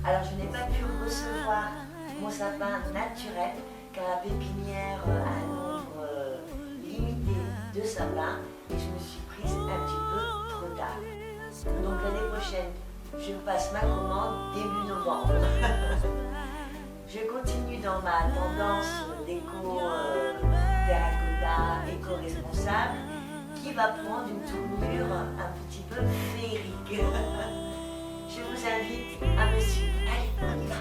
Alors je n'ai pas pu recevoir mon sapin naturel car la pépinière a un nombre limité de sapins et je me suis prise un petit peu trop tard. Donc l'année prochaine, je passe ma commande début novembre. Je continue dans ma tendance d'éco terracotta, éco-responsable, qui va prendre une tournure un petit peu féerique. Je vous invite à me suivre. Allez, on y va.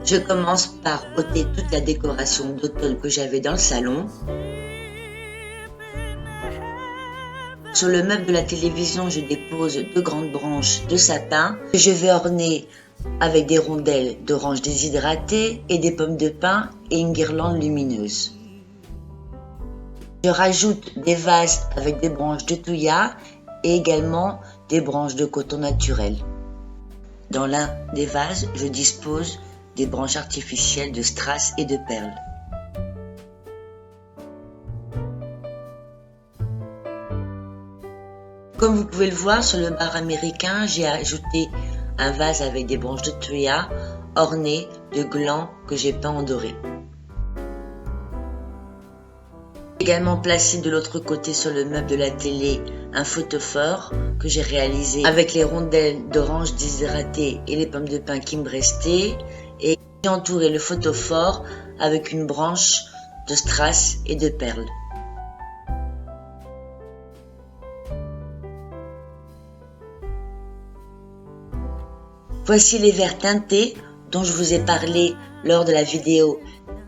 Je commence par ôter toute la décoration d'automne que j'avais dans le salon. Sur le meuble de la télévision, je dépose 2 grandes branches de sapin que je vais orner avec des rondelles d'orange déshydratée et des pommes de pin et une guirlande lumineuse. Je rajoute des vases avec des branches de thuya et également des branches de coton naturel. Dans l'un des vases, je dispose des branches artificielles de strass et de perles. Comme vous pouvez le voir sur le bar américain, j'ai ajouté un vase avec des branches de thuya ornées de glands que j'ai peints en doré. J'ai également placé de l'autre côté sur le meuble de la télé un photophore que j'ai réalisé avec les rondelles d'orange déshydratée et les pommes de pin qui me restaient, et j'ai entouré le photophore avec une branche de strass et de perles. Voici les verres teintés dont je vous ai parlé lors de la vidéo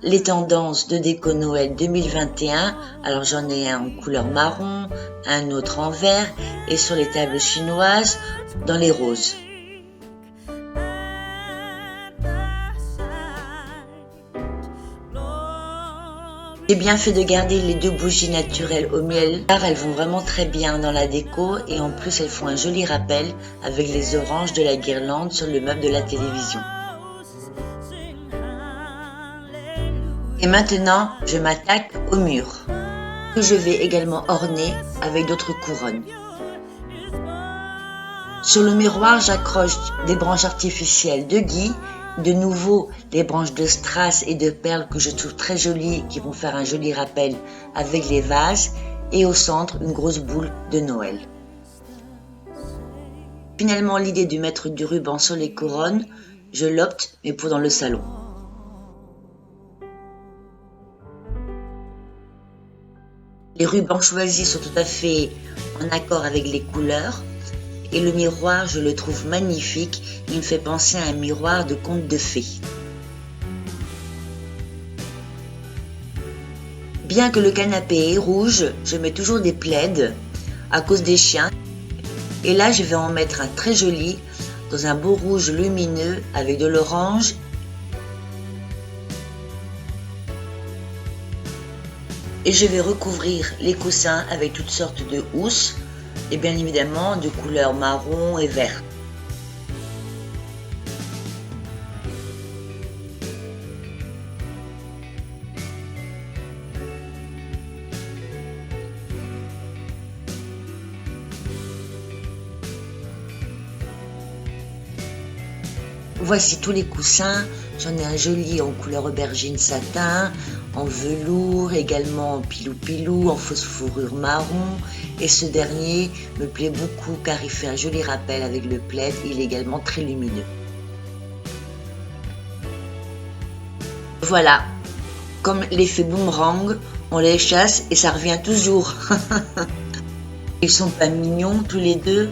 Les tendances de déco Noël 2021. Alors j'en ai un en couleur marron, un autre en vert et sur les tables chinoises dans les roses. J'ai bien fait de garder les 2 bougies naturelles au miel car elles vont vraiment très bien dans la déco et en plus elles font un joli rappel avec les oranges de la guirlande sur le meuble de la télévision. Et maintenant, je m'attaque au mur que je vais également orner avec d'autres couronnes. Sur le miroir, j'accroche des branches artificielles de gui, de nouveau des branches de strass et de perles que je trouve très jolies, qui vont faire un joli rappel avec les vases, et au centre, une grosse boule de Noël. Finalement, l'idée de mettre du ruban sur les couronnes, je l'opte, mais pour dans le salon. Les rubans choisis sont tout à fait en accord avec les couleurs. Et le miroir, je le trouve magnifique. Il me fait penser à un miroir de conte de fées. Bien que le canapé est rouge, je mets toujours des plaids à cause des chiens. Et là, je vais en mettre un très joli dans un beau rouge lumineux avec de l'orange. Et je vais recouvrir les coussins avec toutes sortes de housses et bien évidemment de couleurs marron et vert. Voici tous les coussins. J'en ai un joli en couleur aubergine satin, en velours, également en pilou-pilou, en fausse fourrure marron. Et ce dernier me plaît beaucoup car il fait un joli rappel avec le plaid. Il est également très lumineux. Voilà, comme l'effet boomerang, on les chasse et ça revient toujours. Ils sont pas mignons tous les deux.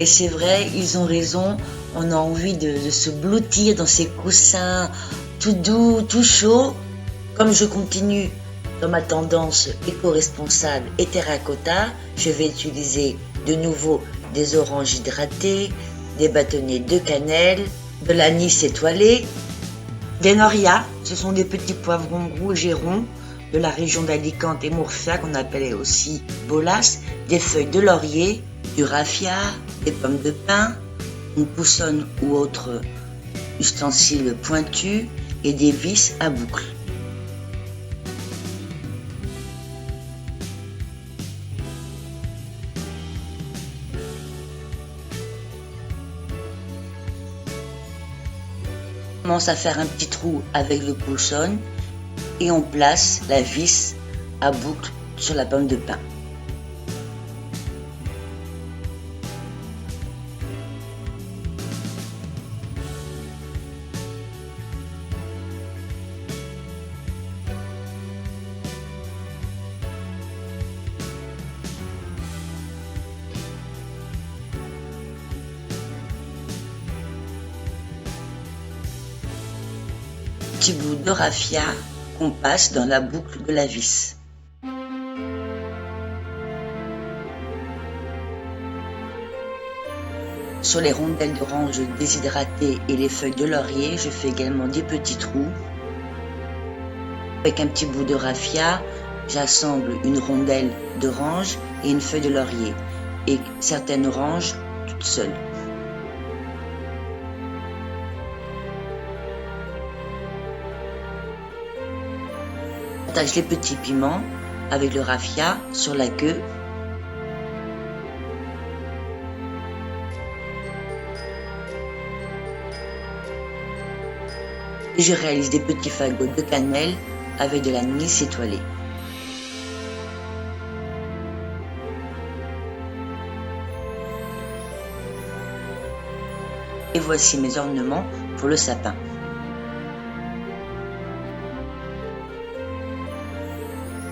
Et c'est vrai, ils ont raison, on a envie de se blottir dans ces coussins tout doux, tout chaud. Comme je continue dans ma tendance éco-responsable et terracotta, je vais utiliser de nouveau des oranges hydratées, des bâtonnets de cannelle, de l'anis étoilé, des norias, ce sont des petits poivrons rouges et ronds de la région d'Alicante et Murcia qu'on appelait aussi bolas, des feuilles de laurier, du raffia, des pommes de pin, une poussonne ou autre ustensile pointu et des vis à boucles. commence à faire un petit trou avec le push-on et on place la vis à boucle sur la pomme de pin. Petit bout de raffia qu'on passe dans la boucle de la vis. Sur les rondelles d'orange déshydratées et les feuilles de laurier, je fais également des petits trous. Avec un petit bout de raffia, j'assemble une rondelle d'orange et une feuille de laurier et certaines oranges toutes seules. J'attache les petits piments avec le raffia sur la queue. Et je réalise des petits fagots de cannelle avec de l'anis étoilé. Et voici mes ornements pour le sapin.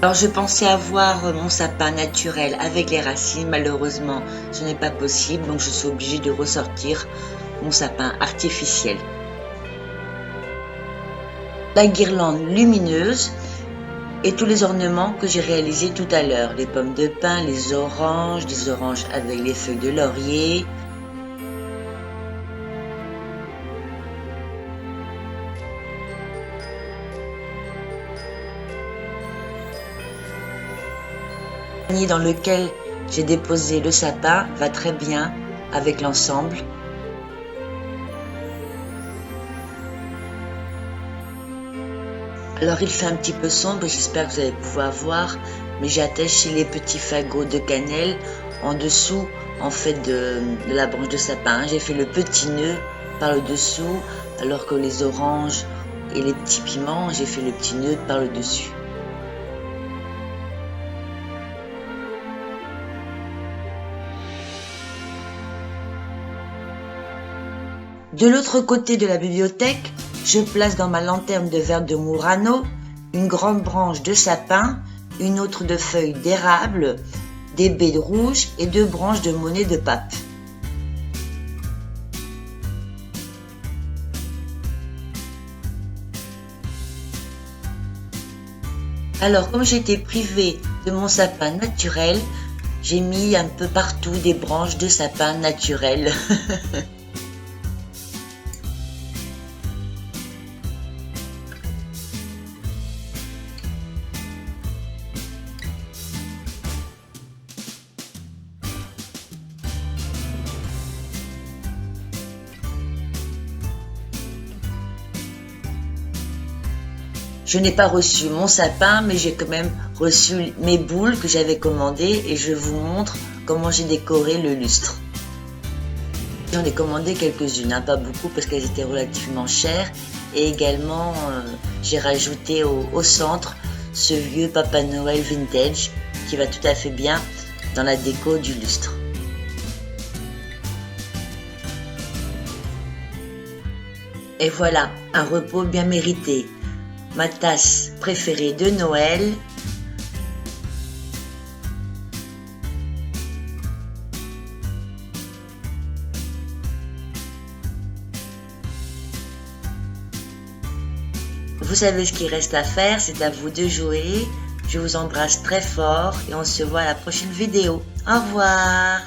Alors je pensais avoir mon sapin naturel avec les racines, malheureusement ce n'est pas possible, donc je suis obligée de ressortir mon sapin artificiel. La guirlande lumineuse et tous les ornements que j'ai réalisés tout à l'heure, les pommes de pin, les oranges avec les feuilles de laurier. Le panier dans lequel j'ai déposé le sapin va très bien avec l'ensemble. Alors il fait un petit peu sombre, j'espère que vous allez pouvoir voir, mais j'ai attaché les petits fagots de cannelle en dessous en fait de la branche de sapin. J'ai fait le petit nœud par le dessous, alors que les oranges et les petits piments, j'ai fait le petit nœud par le dessus. De l'autre côté de la bibliothèque, je place dans ma lanterne de verre de Murano une grande branche de sapin, une autre de feuilles d'érable, des baies de rouge et 2 branches de monnaie de pape. Alors comme j'étais privée de mon sapin naturel, j'ai mis un peu partout des branches de sapin naturel. Je n'ai pas reçu mon sapin, mais j'ai quand même reçu mes boules que j'avais commandées et je vous montre comment j'ai décoré le lustre. J'en ai commandé quelques-unes, pas beaucoup parce qu'elles étaient relativement chères, et également j'ai rajouté au centre ce vieux Papa Noël vintage qui va tout à fait bien dans la déco du lustre. Et voilà, un repos bien mérité. Ma tasse préférée de Noël. Vous savez ce qu'il reste à faire, c'est à vous de jouer. Je vous embrasse très fort et on se voit à la prochaine vidéo. Au revoir.